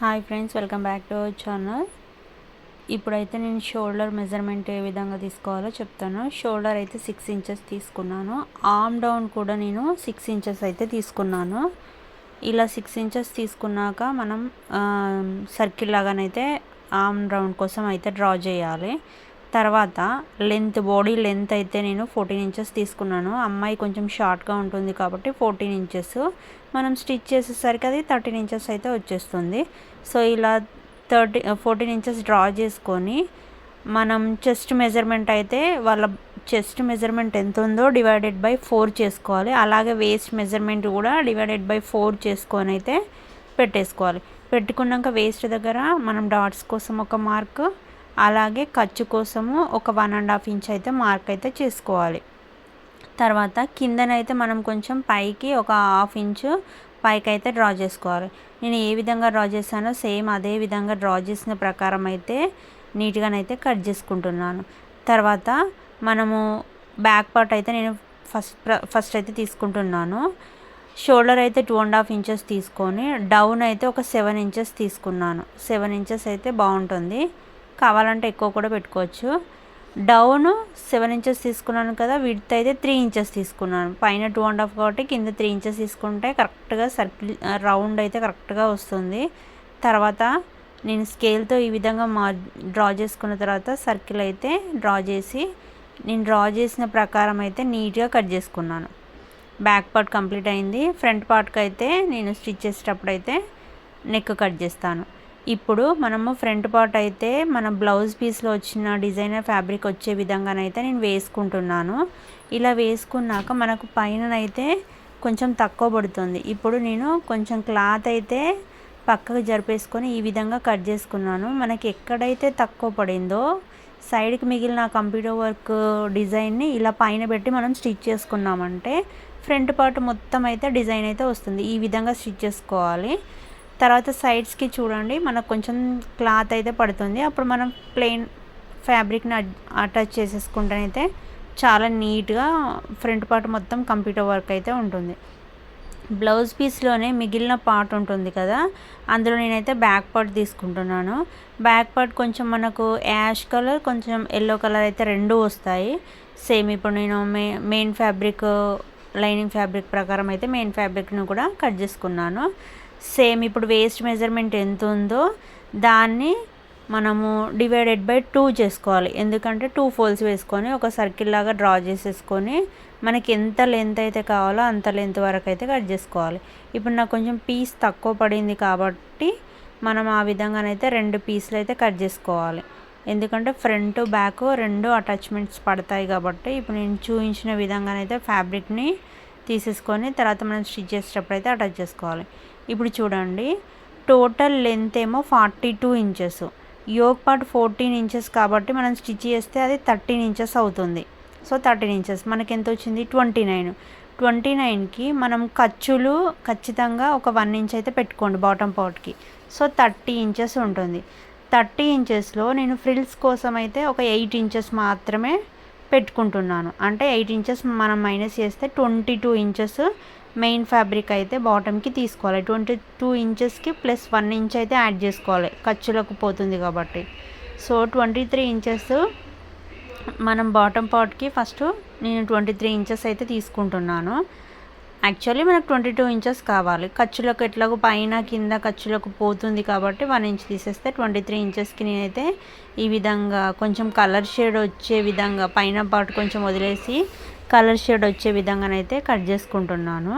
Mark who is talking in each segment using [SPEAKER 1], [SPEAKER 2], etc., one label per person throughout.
[SPEAKER 1] Hi friends, welcome back to our channel. ఇప్పుడైతే నేను shoulder measurement ఏ విధంగా తీసుకోవాలో చెప్తాను. షోల్డర్ అయితే 6 ఇంచెస్ తీసుకున్నాను. ఆర్మ్ డౌన్ కూడా నేను 6 ఇంచెస్ అయితే తీసుకున్నాను. ఇలా 6 ఇంచెస్ తీసుకున్నాక మనం సర్కిల్ లాగానైతే ఆర్మ్ రౌండ్ కోసం అయితే డ్రా చేయాలి. తర్వాత బాడీ లెంత్ అయితే నేను 14 ఇంచెస్ తీసుకున్నాను. అమ్మాయి కొంచెం షార్ట్గా ఉంటుంది కాబట్టి 14 ఇంచెస్, మనం స్టిచ్ చేసేసరికి అది 13 ఇంచెస్ అయితే వచ్చేస్తుంది. సో ఇలా 14 ఇంచెస్ డ్రా చేసుకొని మనం చెస్ట్ మెజర్మెంట్ అయితే వాళ్ళ చెస్ట్ మెజర్మెంట్ ఎంత ఉందో డివైడెడ్ బై 4 చేసుకోవాలి. అలాగే వేస్ట్ మెజర్మెంట్ కూడా డివైడెడ్ బై 4 చేసుకొని అయితే పెట్టేసుకోవాలి. పెట్టుకున్నాక వేస్ట్ దగ్గర మనం డాట్స్ కోసం ఒక మార్క్, అలాగే ఖర్చు కోసము ఒక 1.5 ఇంచ్ అయితే మార్క్ అయితే చేసుకోవాలి. తర్వాత కిందనైతే మనం కొంచెం పైకి ఒక 1/2 ఇంచు పైకి అయితే డ్రా చేసుకోవాలి. నేను ఏ విధంగా డ్రా చేశానో సేమ్ అదే విధంగా డ్రా చేసిన ప్రకారం అయితే నీట్గానైతే కట్ చేసుకుంటున్నాను. తర్వాత మనము బ్యాక్ పార్ట్ అయితే నేను ఫస్ట్ అయితే తీసుకుంటున్నాను. షోల్డర్ అయితే 2.5 ఇంచెస్ తీసుకొని డౌన్ అయితే ఒక 7 ఇంచెస్ తీసుకున్నాను. 7 ఇంచెస్ అయితే బాగుంటుంది, కావాలంటే ఎక్కువ కూడా పెట్టుకోవచ్చు. డౌన్ 7 ఇంచెస్ తీసుకున్నాను కదా, విడ్త్ అయితే 3 ఇంచెస్ తీసుకున్నాను. పైన 2.5 కాబట్టి కింద 3 ఇంచెస్ తీసుకుంటే కరెక్ట్గా సర్కిల్ రౌండ్ అయితే కరెక్ట్గా వస్తుంది. తర్వాత నేను స్కేల్తో ఈ విధంగా డ్రా చేసుకున్న తర్వాత సర్కిల్ అయితే డ్రా చేసి నేను డ్రా చేసిన ప్రకారం అయితే నీట్గా కట్ చేసుకున్నాను. బ్యాక్ పార్ట్ కంప్లీట్ అయింది. ఫ్రంట్ పార్ట్కి అయితే నేను స్టిచ్ చేసేటప్పుడు అయితే నెక్ కట్ చేస్తాను. ఇప్పుడు మనము ఫ్రంట్ పార్ట్ అయితే మన బ్లౌజ్ పీస్లో వచ్చిన డిజైనర్ ఫ్యాబ్రిక్ వచ్చే విధంగానైతే నేను వేసుకుంటున్నాను. ఇలా వేసుకున్నాక మనకు పైననైతే కొంచెం తక్కువ పడుతుంది. ఇప్పుడు నేను కొంచెం క్లాత్ అయితే పక్కకు జరిపేసుకొని ఈ విధంగా కట్ చేసుకున్నాను. మనకి ఎక్కడైతే తక్కువ పడిందో సైడ్కి మిగిలిన కంప్యూటర్ వర్క్ డిజైన్ని ఇలా పైన పెట్టి మనం స్టిచ్ చేసుకున్నామంటే ఫ్రంట్ పార్ట్ మొత్తం అయితే డిజైన్ అయితే వస్తుంది. ఈ విధంగా స్టిచ్ చేసుకోవాలి. తర్వాత సైడ్స్కి చూడండి, మనకు కొంచెం క్లాత్ అయితే పడుతుంది. అప్పుడు మనం ప్లెయిన్ ఫ్యాబ్రిక్ని అటాచ్ చేసేసుకుంటేనైతే చాలా నీట్గా ఫ్రంట్ పార్ట్ మొత్తం కంప్యూటర్ వర్క్ అయితే ఉంటుంది. బ్లౌజ్ పీస్లోనే మిగిలిన పార్ట్ ఉంటుంది కదా, అందులో నేనైతే బ్యాక్ పార్ట్ తీసుకుంటున్నాను. బ్యాక్ పార్ట్ కొంచెం మనకు యాష్ కలర్, కొంచెం ఎల్లో కలర్ అయితే రెండు వస్తాయి. సేమ్ ఇప్పుడు నేను మెయిన్ ఫ్యాబ్రిక్ లైనింగ్ ఫ్యాబ్రిక్ ప్రకారం అయితే మెయిన్ ఫ్యాబ్రిక్ను కూడా కట్ చేసుకున్నాను. సేమ్ ఇప్పుడు వేస్ట్ మెజర్మెంట్ ఎంత ఉందో దాన్ని మనము డివైడెడ్ బై 2 చేసుకోవాలి. ఎందుకంటే 2 ఫోల్డ్స్ వేసుకొని ఒక సర్కిల్ లాగా డ్రా చేసేసుకొని మనకి ఎంత లెంత్ అయితే కావాలో అంత లెంత్ వరకు అయితే కట్ చేసుకోవాలి. ఇప్పుడు నాకు కొంచెం పీస్ తక్కువ పడింది కాబట్టి మనం ఆ విధంగానైతే 2 పీసులు అయితే కట్ చేసుకోవాలి. ఎందుకంటే ఫ్రంట్ బ్యాక్ 2 అటాచ్మెంట్స్ పడతాయి కాబట్టి ఇప్పుడు నేను చూపించిన విధంగానైతే ఫ్యాబ్రిక్ని తీసేసుకొని తర్వాత మనం స్టిచ్ చేసేటప్పుడు అయితే అటాచ్ చేసుకోవాలి. ఇప్పుడు చూడండి, టోటల్ లెంత్ ఏమో 42 ఇంచెస్, యోక్ పార్ట్ 14 ఇంచెస్ కాబట్టి మనం స్టిచ్ చేస్తే అది 13 ఇంచెస్ అవుతుంది. సో 13 ఇంచెస్ మనకి ఎంత వచ్చింది, 29కి మనం ఖర్చులు ఖచ్చితంగా ఒక 1 ఇంచ్ అయితే పెట్టుకోండి బాటమ్ పార్ట్కి. సో 30 ఇంచెస్ ఉంటుంది. 30 ఇంచెస్లో నేను ఫ్రిల్స్ కోసం అయితే ఒక 8 ఇంచెస్ మాత్రమే పెట్టుకుంటున్నాను. అంటే 8 ఇంచెస్ మనం మైనస్ చేస్తే 22 ఇంచెస్ మెయిన్ ఫ్యాబ్రిక్ అయితే బాటమ్కి తీసుకోవాలి. 22 ఇంచెస్కి ప్లస్ 1 ఇంచ్ అయితే యాడ్ చేసుకోవాలి, ఖర్చులకు పోతుంది కాబట్టి. సో 23 ఇంచెస్ మనం బాటమ్ పార్ట్కి ఫస్ట్ నేను 23 ఇంచెస్ అయితే తీసుకుంటున్నాను. యాక్చువల్లీ మనకు 22 ఇంచెస్ కావాలి. ఖర్చులకు ఎట్లాగో పైన కింద ఖర్చులకు పోతుంది కాబట్టి 1 ఇంచ్ తీసేస్తే 23 ఇంచెస్కి నేనైతే ఈ విధంగా కొంచెం కలర్ షేడ్ వచ్చే విధంగా పైన పార్ట్ కొంచెం వదిలేసి కలర్ షేడ్ వచ్చే విధంగానైతే కట్ చేసుకుంటున్నాను.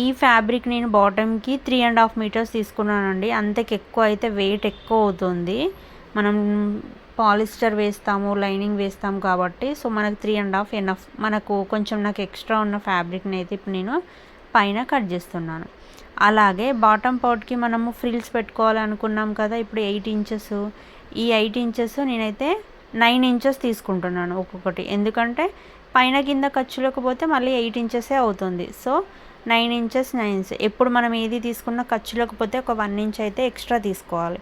[SPEAKER 1] ఈ ఫ్యాబ్రిక్ నేను బాటమ్కి 3.5 మీటర్స్ తీసుకున్నానండి. అంతకు ఎక్కువ అయితే వెయిట్ ఎక్కువ అవుతుంది. మనం పాలిస్టర్ వేస్తాము, లైనింగ్ వేస్తాము కాబట్టి సో మనకు 3.5 ఎనఫ్. మనకు కొంచెం నాకు ఎక్స్ట్రా ఉన్న ఫ్యాబ్రిక్ని అయితే ఇప్పుడు నేను పైన కట్ చేస్తున్నాను. అలాగే బాటమ్ పార్ట్కి మనము ఫ్రిల్స్ పెట్టుకోవాలనుకున్నాం కదా, ఇప్పుడు 8 ఇంచెస్, ఈ 8 ఇంచెస్ నేనైతే 9 ఇంచెస్ తీసుకుంటున్నాను ఒక్కొక్కటి. ఎందుకంటే పైన కింద ఖర్చులకు పోతే మళ్ళీ 8 ఇంచెసే అవుతుంది. So 9 inches 9 inches. ఎప్పుడు మనం ఏది తీసుకున్నా ఖర్చులకు పోతే ఒక 1 ఇంచ్ అయితే ఎక్స్ట్రా తీసుకోవాలి.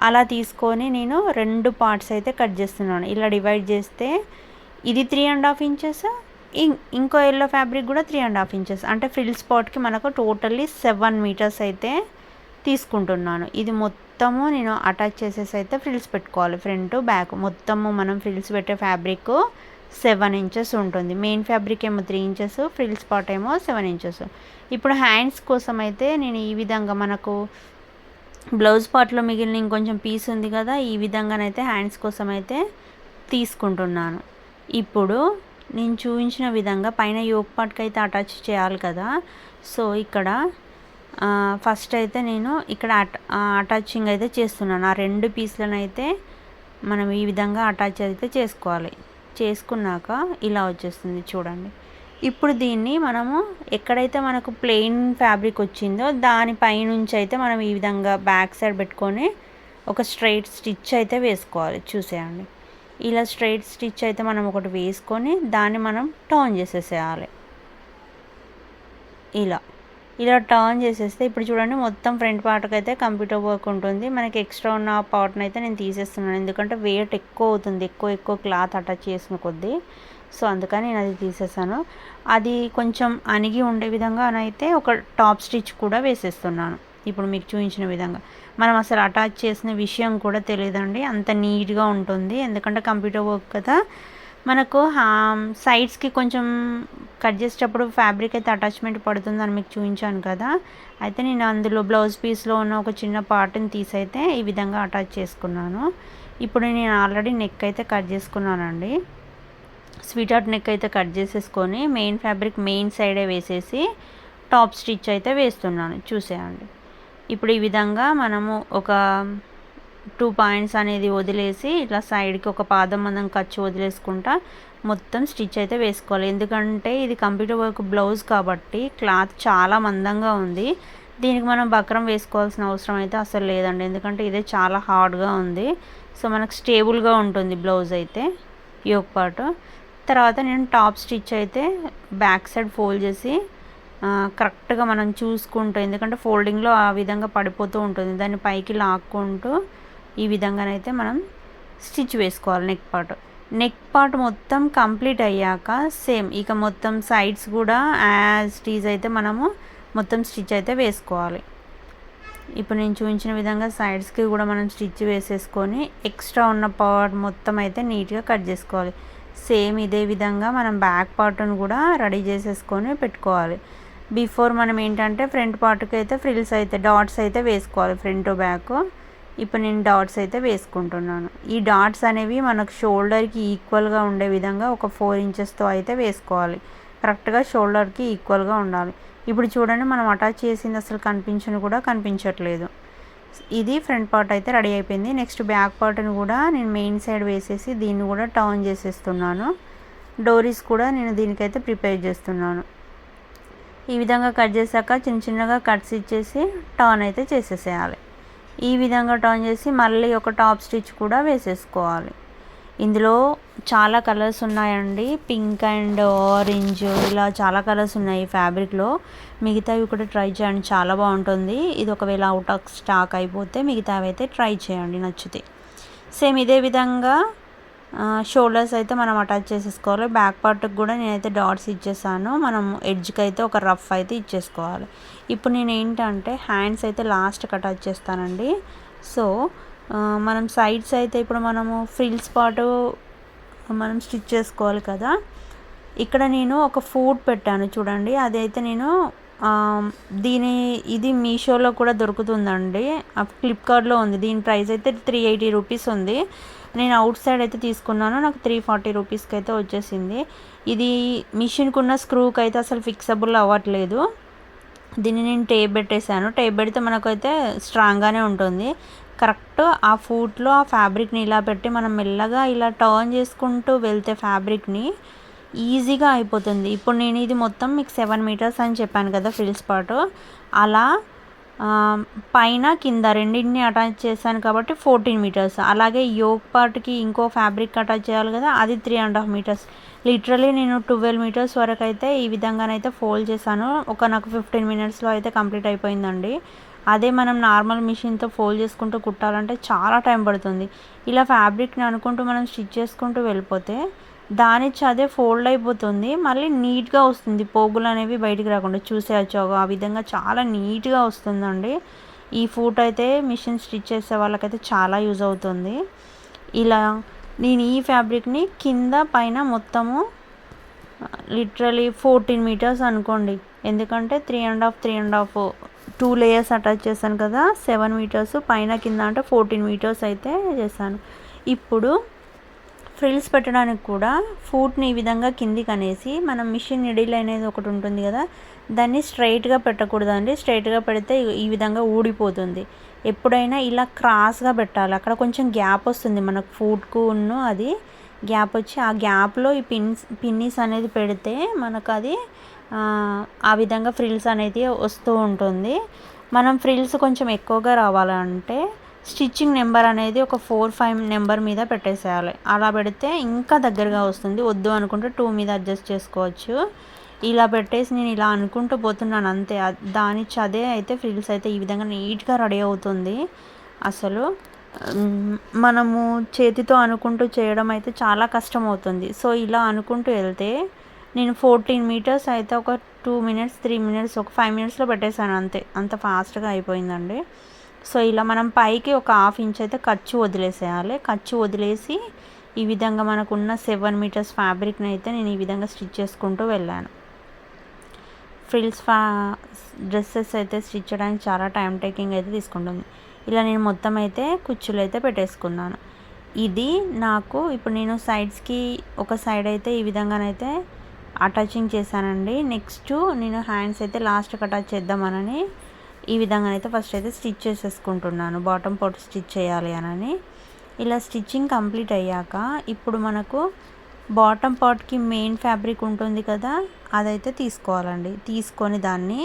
[SPEAKER 1] అలా తీసుకొని నేను 2 పార్ట్స్ అయితే కట్ చేస్తున్నాను. ఇలా డివైడ్ చేస్తే ఇది 3.5 ఇంచెస్, ఇంకో ఎల్లో ఫ్యాబ్రిక్ కూడా 3.5 ఇంచెస్. అంటే ఫ్రిల్ స్పాట్కి మనకు టోటల్లీ 7 మీటర్స్ అయితే తీసుకుంటున్నాను. ఇది మొత్తము నేను అటాచ్ చేసేసి అయితే ఫ్రిల్స్ పెట్టుకోవాలి. ఫ్రంట్ బ్యాక్ మొత్తము మనం ఫ్రిల్స్ పెట్టే ఫ్యాబ్రిక్ 7 ఇంచెస్ ఉంటుంది. మెయిన్ ఫ్యాబ్రిక్ ఏమో 3 ఇంచెస్, ఫ్రిల్స్ పార్ట్ ఏమో 7 ఇంచెస్. ఇప్పుడు హ్యాండ్స్ కోసం అయితే నేను ఈ విధంగా మనకు బ్లౌజ్ పార్ట్లో మిగిలిన ఇంకొంచెం పీస్ ఉంది కదా, ఈ విధంగానైతే హ్యాండ్స్ కోసం అయితే తీసుకుంటున్నాను. ఇప్పుడు నేను చూపించిన విధంగా పైన యోక్ పార్ట్కి అయితే అటాచ్ చేయాలి కదా. సో ఇక్కడ ఫస్ట్ అయితే నేను ఇక్కడ అటాచింగ్ అయితే చేస్తున్నాను. ఆ 2 పీస్లను అయితే మనం ఈ విధంగా అటాచ్ అయితే చేసుకోవాలి. చేసుకున్నాక ఇలా వచ్చేస్తుంది చూడండి. ఇప్పుడు దీన్ని మనము ఎక్కడైతే మనకు ప్లెయిన్ ఫ్యాబ్రిక్ వచ్చిందో దానిపైనుంచి అయితే మనం ఈ విధంగా బ్యాక్ సైడ్ పెట్టుకొని ఒక స్ట్రైట్ స్టిచ్ అయితే వేసుకోవాలి. చూసేయండి, ఇలా స్ట్రైట్ స్టిచ్ అయితే మనం ఒకటి వేసుకొని దాన్ని మనం టర్న్ చేసేసేయాలి. ఇలా టర్న్ చేసేస్తే ఇప్పుడు చూడండి మొత్తం ఫ్రంట్ పార్ట్కి అయితే కంప్యూటర్ వర్క్ ఉంటుంది. మనకి ఎక్స్ట్రా ఉన్న పార్ట్ని అయితే నేను తీసేస్తున్నాను, ఎందుకంటే వెయిట్ ఎక్కువ అవుతుంది, ఎక్కువ క్లాత్ అటాచ్ చేసిన కొద్దీ. సో అందుకని నేను అది తీసేసాను. అది కొంచెం అణిగి ఉండే విధంగా అయితే ఒక టాప్ స్టిచ్ కూడా వేసేస్తున్నాను. ఇప్పుడు మీకు చూపించిన విధంగా మనం అసలు అటాచ్ చేసిన విషయం కూడా తెలియదండి, అంత నీట్గా ఉంటుంది. ఎందుకంటే కంప్యూటర్ వర్క్ కదా, మనకు సైడ్స్కి కొంచెం కట్ చేసేటప్పుడు ఫ్యాబ్రిక్ అయితే అటాచ్మెంట్ పడుతుందని మీకు చూపించాను కదా. అయితే నేను అందులో బ్లౌజ్ పీస్లో ఉన్న ఒక చిన్న పార్ట్ని తీసైతే ఈ విధంగా అటాచ్ చేసుకున్నాను. ఇప్పుడు నేను ఆల్రెడీ నెక్ అయితే కట్ చేసుకున్నానండి. స్వీట్ హార్ట్ నెక్ అయితే కట్ చేసేసుకొని మెయిన్ ఫ్యాబ్రిక్ మెయిన్ సైడే వేసేసి టాప్ స్టిచ్ అయితే వేస్తున్నాను. చూసేయండి, ఇప్పుడు ఈ విధంగా మనము ఒక 2 పాయింట్స్ అనేది వదిలేసి ఇట్లా సైడ్కి ఒక పాదం మందం ఖర్చు వదిలేసుకుంటా మొత్తం స్టిచ్ అయితే వేసుకోవాలి. ఎందుకంటే ఇది కంప్యూటర్ వర్క్ బ్లౌజ్ కాబట్టి క్లాత్ చాలా మందంగా ఉంది. దీనికి మనం బక్రం వేసుకోవాల్సిన అవసరం అయితే అసలు లేదండి, ఎందుకంటే ఇదే చాలా హార్డ్గా ఉంది. సో మనకు స్టేబుల్గా ఉంటుంది బ్లౌజ్ అయితే యోక్ పార్ట్. తర్వాత నేను టాప్ స్టిచ్ అయితే బ్యాక్ సైడ్ ఫోల్డ్ చేసి కరెక్ట్గా మనం చూసుకుంటూ, ఎందుకంటే ఫోల్డింగ్లో ఆ విధంగా పడిపోతూ ఉంటుంది, దాన్ని పైకి లాక్కుంటూ ఈ విధంగానైతే మనం స్టిచ్ వేసుకోవాలి. నెక్ పార్ట్ మొత్తం కంప్లీట్ అయ్యాక సేమ్ ఇక మొత్తం సైడ్స్ కూడా యాజ్ టీజ్ అయితే మనము మొత్తం స్టిచ్ అయితే వేసుకోవాలి. ఇప్పుడు నేను చూపించిన విధంగా సైడ్స్కి కూడా మనం స్టిచ్ వేసేసుకొని ఎక్స్ట్రా ఉన్న పార్ట్ మొత్తం అయితే నీట్గా కట్ చేసుకోవాలి. సేమ్ ఇదే విధంగా మనం బ్యాక్ పార్ట్ను కూడా రెడీ చేసేసుకొని పెట్టుకోవాలి. బిఫోర్ మనం ఏంటంటే ఫ్రంట్ పార్ట్కి అయితే ఫ్రిల్స్ అయితే డాట్స్ అయితే వేసుకోవాలి ఫ్రంట్ బ్యాక్. ఇప్పుడు నేను డాట్స్ అయితే వేసుకుంటున్నాను. ఈ డాట్స్ అనేవి మనకు షోల్డర్కి ఈక్వల్గా ఉండే విధంగా ఒక 4 ఇంచెస్తో అయితే వేసుకోవాలి. కరెక్ట్గా షోల్డర్కి ఈక్వల్గా ఉండాలి. ఇప్పుడు చూడండి, మనం అటాచ్ చేసింది అసలు కనిపించట్లేదు. ఇది ఫ్రంట్ పార్ట్ అయితే రెడీ అయిపోయింది. నెక్స్ట్ బ్యాక్ పార్ట్ని కూడా నేను మెయిన్ సైడ్ వేసేసి దీన్ని కూడా టర్న్ చేసేస్తున్నాను. డోరీస్ కూడా నేను దీనికైతే ప్రిపేర్ చేస్తున్నాను. ఈ విధంగా కట్ చేశాక చిన్నగా కట్స్ ఇచ్చేసి టర్న్ అయితే చేసేసేయాలి. ఈ విధంగా టర్న్ చేసి మళ్ళీ ఒక టాప్ స్టిచ్ కూడా వేసేసుకోవాలి. ఇందులో చాలా కలర్స్ ఉన్నాయండి, పింక్ అండ్ ఆరెంజ్, ఇలా చాలా కలర్స్ ఉన్నాయి ఫ్యాబ్రిక్లో. మిగతావి కూడా ట్రై చేయండి, చాలా బాగుంటుంది. ఇది ఒకవేళ అవుట్ ఆఫ్ స్టాక్ అయిపోతే మిగతావి అయితే ట్రై చేయండి నచ్చితే. సేమ్ ఇదే విధంగా షోల్డర్స్ అయితే మనం అటాచ్ చేసేసుకోవాలి. బ్యాక్ పార్ట్కి కూడా నేనైతే డాట్స్ ఇచ్చేసాను. మనం ఎడ్జ్కి అయితే ఒక రఫ్ అయితే ఇచ్చేసుకోవాలి. ఇప్పుడు నేను ఏంటంటే హ్యాండ్స్ అయితే లాస్ట్కి అటాచ్ చేస్తానండి. సో మనం సైడ్స్ అయితే ఇప్పుడు మనము ఫ్రిల్స్ పార్ట్ మనం స్టిచ్ చేసుకోవాలి కదా. ఇక్కడ నేను ఒక ఫుట్ పెట్టాను చూడండి, అదైతే నేను ఇది మీషోలో కూడా దొరుకుతుందండి, ఫ్లిప్కార్ట్లో ఉంది. దీని ప్రైస్ అయితే 380 రూపీస్ ఉంది. నేను అవుట్ సైడ్ అయితే తీసుకున్నాను, నాకు 340 రూపీస్కి అయితే వచ్చేసింది. ఇది మిషన్కి ఉన్న స్క్రూకి అయితే అసలు ఫిక్సబుల్ అవ్వట్లేదు. దీన్ని నేను టేప్ పెట్టేశాను. టేప్ పెడితే మనకైతే స్ట్రాంగ్గానే ఉంటుంది. కరెక్ట్ ఆ ఫూట్లో ఆ ఫ్యాబ్రిక్ని ఇలా పెట్టి మనం మెల్లగా ఇలా టర్న్ చేసుకుంటూ వెళ్తే ఫ్యాబ్రిక్ని ఈజీగా అయిపోతుంది. ఇప్పుడు నేను ఇది మొత్తం మీకు 7 మీటర్స్ అని చెప్పాను కదా ఫ్రిల్స్ పార్ట్, అలా పైన కింద రెండింటిని అటాచ్ చేశాను కాబట్టి 14 మీటర్స్. అలాగే యోక్ పార్ట్కి ఇంకో ఫ్యాబ్రిక్ అటాచ్ చేయాలి కదా, అది 3.5 మీటర్స్. లిటరలీ నేను 12 మీటర్స్ వరకు అయితే ఈ విధంగానైతే ఫోల్డ్ చేశాను. నాకు 15 మినిట్స్లో అయితే కంప్లీట్ అయిపోయిందండి. అదే మనం నార్మల్ మిషన్తో ఫోల్డ్ చేసుకుంటూ కుట్టాలంటే చాలా టైం పడుతుంది. ఇలా ఫ్యాబ్రిక్ని అనుకుంటూ మనం స్టిచ్ చేసుకుంటూ వెళ్ళిపోతే దానిచ్చి అదే ఫోల్డ్ అయిపోతుంది, మళ్ళీ నీట్గా వస్తుంది, పోగులు అనేవి బయటికి రాకుండా. చూసేయచ్చు, ఆ విధంగా చాలా నీట్గా వస్తుందండి. ఈ ఫూట్ అయితే మిషన్ స్టిచ్ చేసే వాళ్ళకైతే చాలా యూజ్ అవుతుంది. ఇలా నేను ఈ ఫ్యాబ్రిక్ని కింద పైన మొత్తము లిటరలీ 14 మీటర్స్ అనుకోండి, ఎందుకంటే 3.5 2 లేయర్స్ అటాచ్ చేశాను కదా, 7 మీటర్స్ పైన కింద అంటే 14 మీటర్స్ అయితే చేశాను. ఇప్పుడు ఫ్రిల్స్ పెట్టడానికి కూడా ఫూట్ని ఈ విధంగా కిందికి అనేసి మనం మిషన్ నిడిల్ అనేది ఒకటి ఉంటుంది కదా, దాన్ని స్ట్రైట్గా పెట్టకూడదండి. స్ట్రైట్గా పెడితే ఈ విధంగా ఊడిపోతుంది. ఎప్పుడైనా ఇలా క్రాస్గా పెట్టాలి. అక్కడ కొంచెం గ్యాప్ వస్తుంది మనకు ఫూట్కు అది గ్యాప్ వచ్చి ఆ గ్యాప్లో ఈ పిన్నీస్ అనేది పెడితే మనకు అది ఆ విధంగా ఫ్రిల్స్ అనేది వస్తూ ఉంటుంది. మనం ఫ్రిల్స్ కొంచెం ఎక్కువగా రావాలంటే స్టిచ్చింగ్ నెంబర్ అనేది ఒక 4-5 నెంబర్ మీద పెట్టేసేయాలి. అలా పెడితే ఇంకా దగ్గరగా వస్తుంది. వద్దు అనుకుంటే 2 మీద అడ్జస్ట్ చేసుకోవచ్చు. ఇలా పెట్టేసి నేను ఇలా అనుకుంటూ పోతున్నాను అంతే. దాని చదే అయితే ఫ్రిల్స్ అయితే ఈ విధంగా నీట్గా రెడీ అవుతుంది. అసలు మనము చేతితో అనుకుంటూ చేయడం అయితే చాలా కష్టం అవుతుంది. సో ఇలా అనుకుంటూ వెళ్తే నేను 14 మీటర్స్ అయితే ఒక 2 మినిట్స్ 3 మినిట్స్ ఒక 5 మినిట్స్లో పెట్టేశాను అంతే. అంత ఫాస్ట్గా అయిపోయిందండి. సో ఇలా మనం పైకి ఒక 1/2 ఇంచ్ అయితే ఖర్చు వదిలేసేయాలి. ఖర్చు వదిలేసి ఈ విధంగా మనకున్న 7 మీటర్స్ ఫ్యాబ్రిక్ని అయితే నేను ఈ విధంగా స్టిచ్ చేసుకుంటూ వెళ్ళాను. ఫ్రిల్స్ డ్రెస్సెస్ అయితే స్టిచ్ చేయడానికి చాలా టైం టేకింగ్ అయితే తీసుకుంటుంది. ఇలా నేను మొత్తం అయితే కుచ్చులు అయితే పెట్టేసుకున్నాను. ఇది నాకు ఇప్పుడు నేను సైడ్స్కి ఒక సైడ్ అయితే ఈ విధంగానైతే అటాచింగ్ చేశానండి. నెక్స్ట్ నేను హ్యాండ్స్ అయితే లాస్ట్కి అటాచ్ చేద్దామనని ఈ విధంగానైతే ఫస్ట్ అయితే స్టిచ్ చేసేసుకుంటున్నాను. బాటమ్ పార్ట్ స్టిచ్ చేయాలి అని. ఇలా స్టిచ్చింగ్ కంప్లీట్ అయ్యాక ఇప్పుడు మనకు బాటమ్ పార్ట్కి మెయిన్ ఫ్యాబ్రిక్ ఉంటుంది కదా, అదైతే తీసుకోవాలండి. తీసుకొని దాన్ని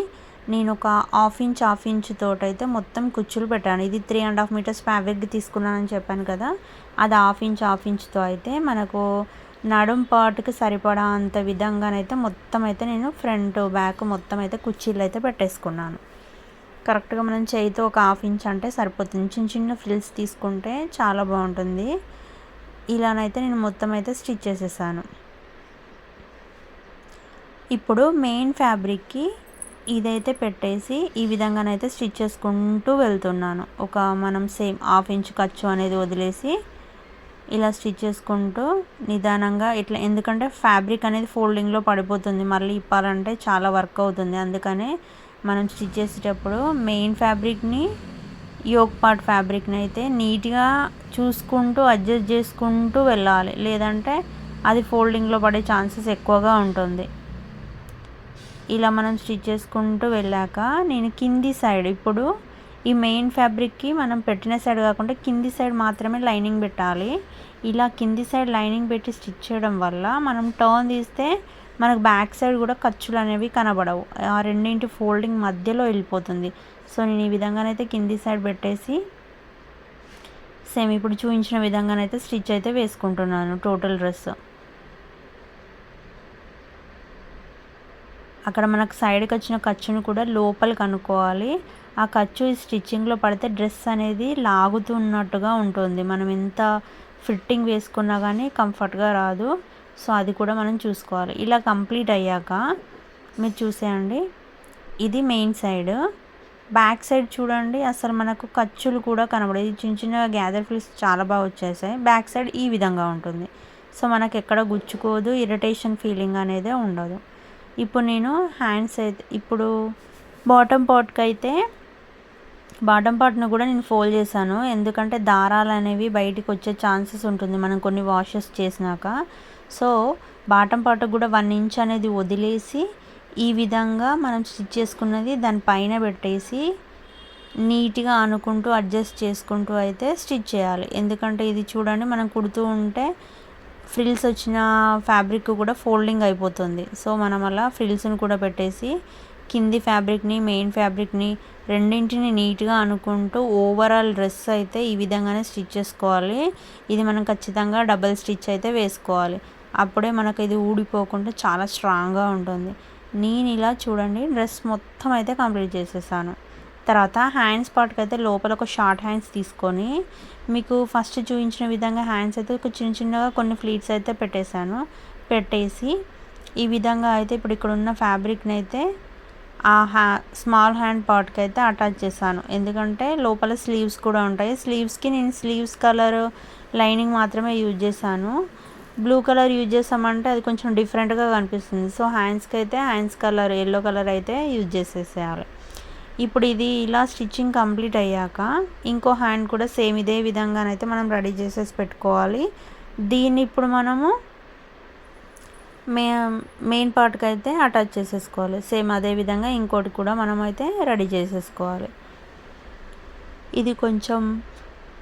[SPEAKER 1] నేను ఒక 1/2 ఇంచ్ తోటైతే మొత్తం కుచ్చులు పెట్టాను. ఇది 3.5 మీటర్స్ ఫ్యాబ్రిక్ తీసుకున్నానని చెప్పాను కదా, అది 1/2 ఇంచ్తో అయితే మనకు నడుం పార్ట్కి సరిపడా అంత విధంగానైతే మొత్తం అయితే నేను ఫ్రంట్ బ్యాక్ మొత్తం అయితే కుర్చీలు అయితే పెట్టేసుకున్నాను. కరెక్ట్గా మనం చేయితో ఒక 1/2 ఇంచ్ అంటే సరిపోతుంది. చిన్న చిన్న ఫ్రిల్స్ తీసుకుంటే చాలా బాగుంటుంది. ఇలానైతే నేను మొత్తం అయితే స్టిచ్ చేసేసాను. ఇప్పుడు మెయిన్ ఫ్యాబ్రిక్కి ఇదైతే పెట్టేసి ఈ విధంగానైతే స్టిచ్ చేసుకుంటూ వెళ్తున్నాను. ఒక మనం సేమ్ 1/2 ఇంచ్ ఖర్చు అనేది వదిలేసి ఇలా స్టిచ్ చేసుకుంటూ నిదానంగా ఇట్లా, ఎందుకంటే ఫ్యాబ్రిక్ అనేది ఫోల్డింగ్లో పడిపోతుంది, మళ్ళీ ఇప్పాలంటే చాలా వర్క్ అవుతుంది. అందుకనే మనం స్టిచ్ చేసేటప్పుడు మెయిన్ ఫ్యాబ్రిక్ని యోక్ పార్ట్ ఫ్యాబ్రిక్ని అయితే నీట్గా చూసుకుంటూ అడ్జస్ట్ చేసుకుంటూ వెళ్ళాలి, లేదంటే అది ఫోల్డింగ్లో పడే ఛాన్సెస్ ఎక్కువగా ఉంటుంది. ఇలా మనం స్టిచ్ చేసుకుంటూ వెళ్ళాక నేను కింది సైడ్ ఇప్పుడు ఈ మెయిన్ ఫ్యాబ్రిక్కి మనం పెట్టిన సైడ్ కాకుండా కింది సైడ్ మాత్రమే లైనింగ్ పెట్టాలి. ఇలా కింది సైడ్ లైనింగ్ పెట్టి స్టిచ్ చేయడం వల్ల మనం టర్న్ తీస్తే మనకు బ్యాక్ సైడ్ కూడా ఖర్చులు అనేవి కనబడవు. ఆ రెండింటి ఫోల్డింగ్ మధ్యలో వెళ్ళిపోతుంది. సో నేను ఈ విధంగానైతే కింది సైడ్ పెట్టేసి సేమ్ ఇప్పుడు చూపించిన విధంగానైతే స్టిచ్ అయితే వేసుకుంటున్నాను టోటల్ డ్రెస్. అక్కడ మనకు సైడ్కి వచ్చిన ఖర్చును కూడా లోపలికి అనుకోవాలి. ఆ ఖర్చు ఈ స్టిచ్చింగ్లో పడితే డ్రెస్ అనేది లాగుతున్నట్టుగా ఉంటుంది. మనం ఎంత ఫిట్టింగ్ వేసుకున్నా కానీ కంఫర్ట్గా రాదు. సో అది కూడా మనం చూసుకోవాలి. ఇలా కంప్లీట్ అయ్యాక మీరు చూసేయండి, ఇది మెయిన్ సైడ్. బ్యాక్ సైడ్ చూడండి, అసలు మనకు ఖర్చులు కూడా కనబడేది. చిన్న చిన్న గ్యాదర్ ఫ్రిల్స్ చాలా బాగా వచ్చేసాయి. బ్యాక్ సైడ్ ఈ విధంగా ఉంటుంది. సో మనకు ఎక్కడ గుచ్చుకోదు, ఇరిటేషన్ ఫీలింగ్ అనేది ఉండదు. ఇప్పుడు నేను హ్యాండ్స్ అయితే ఇప్పుడు బాటమ్ పార్ట్ను కూడా నేను ఫోల్డ్ చేశాను. ఎందుకంటే దారాలు అనేవి బయటికి వచ్చే ఛాన్సెస్ ఉంటుంది మనం కొన్ని వాషెస్ చేసినాక. సో బాటమ్ పార్ట్కి కూడా 1 ఇంచ్ అనేది వదిలేసి ఈ విధంగా మనం స్టిచ్ చేసుకున్నది దానిపైన పెట్టేసి నీట్గా అనుకుంటూ అడ్జస్ట్ చేసుకుంటూ అయితే స్టిచ్ చేయాలి. ఎందుకంటే ఇది చూడండి, మనం కుడుతూ ఉంటే ఫ్రిల్స్ వచ్చిన ఫ్యాబ్రిక్ కూడా ఫోల్డింగ్ అయిపోతుంది. సో మనం అలా ఫ్రిల్స్ని కూడా పెట్టేసి కింది ఫ్యాబ్రిక్ని మెయిన్ ఫ్యాబ్రిక్ని రెండింటిని నీట్గా అనుకుంటూ ఓవరాల్ డ్రెస్ అయితే ఈ విధంగానే స్టిచ్ చేసుకోవాలి. ఇది మనం ఖచ్చితంగా డబల్ స్టిచ్ అయితే వేసుకోవాలి. అప్పుడే మనకు ఇది ఊడిపోకుండా చాలా స్ట్రాంగ్గా ఉంటుంది. నేను ఇలా చూడండి డ్రెస్ మొత్తం అయితే కంప్లీట్ చేసేసాను. తర్వాత హ్యాండ్స్ పార్ట్కి అయితే లోపల ఒక షార్ట్ హ్యాండ్స్ తీసుకొని మీకు ఫస్ట్ చూపించిన విధంగా హ్యాండ్స్ అయితే ఒక చిన్న చిన్నగా కొన్ని ఫ్లీట్స్ అయితే పెట్టేసి ఈ విధంగా అయితే ఇప్పుడు ఇక్కడ ఉన్న ఫ్యాబ్రిక్ని అయితే స్మాల్ హ్యాండ్ పార్ట్కి అయితే అటాచ్ చేశాను. ఎందుకంటే లోపల స్లీవ్స్ కూడా ఉంటాయి. స్లీవ్స్కి నేను స్లీవ్స్ కలర్ లైనింగ్ మాత్రమే యూజ్ చేశాను. బ్లూ కలర్ యూజ్ చేసామంటే అది కొంచెం డిఫరెంట్గా కనిపిస్తుంది. సో హ్యాండ్స్కి అయితే హ్యాండ్స్ కలర్ ఎల్లో కలర్ అయితే యూజ్ చేసేసేయాలి. ఇప్పుడు ఇది ఇలా స్టిచ్చింగ్ కంప్లీట్ అయ్యాక ఇంకో హ్యాండ్ కూడా సేమ్ ఇదే విధంగానైతే మనం రెడీ చేసేసి పెట్టుకోవాలి. దీన్ని ఇప్పుడు మనము మెయిన్ పార్ట్కి అయితే అటాచ్ చేసేసుకోవాలి. సేమ్ అదే విధంగా ఇంకోటి కూడా మనం అయితే రెడీ చేసేసుకోవాలి. ఇది కొంచెం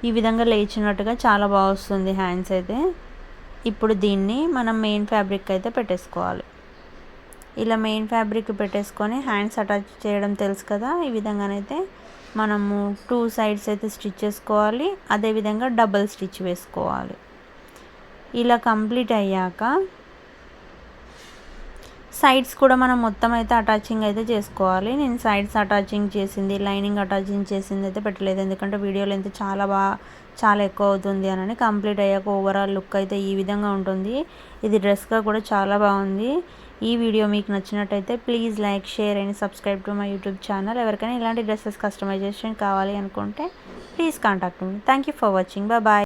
[SPEAKER 1] ఈ విధంగా లేచినట్టుగా చాలా బాగా వస్తుంది హ్యాండ్స్ అయితే. ఇప్పుడు దీన్ని మనం మెయిన్ ఫ్యాబ్రిక్ అయితే పెట్టేసుకోవాలి. ఇలా మెయిన్ ఫ్యాబ్రిక్ పెట్టేసుకొని హ్యాండ్స్ అటాచ్ చేయడం తెలుసు కదా, ఈ విధంగానైతే మనము 2 సైడ్స్ అయితే స్టిచ్ చేసుకోవాలి. అదేవిధంగా డబల్ స్టిచ్ వేసుకోవాలి. ఇలా కంప్లీట్ అయ్యాక సైడ్స్ కూడా మనం మొత్తం అయితే అటాచింగ్ అయితే చేసుకోవాలి. నేను సైడ్స్ అటాచింగ్ చేసింది, లైనింగ్ అటాచింగ్ చేసింది అయితే పెట్టలేదు. ఎందుకంటే వీడియో లెంత్ చాలా ఎక్కువ అవుతుంది అని. కంప్లీట్ అయ్యాక ఓవరాల్ లుక్ అయితే ఈ విధంగా ఉంటుంది. ఇది డ్రెస్గా కూడా చాలా బాగుంది. ఈ వీడియో మీకు నచ్చినట్టయితే please like, share and subscribe to my YouTube channel. ఎవరికైనా ఇలాంటి డ్రెస్సెస్ కస్టమైజేషన్ కావాలి అనుకుంటే please contact me. Thank you for watching. Bye.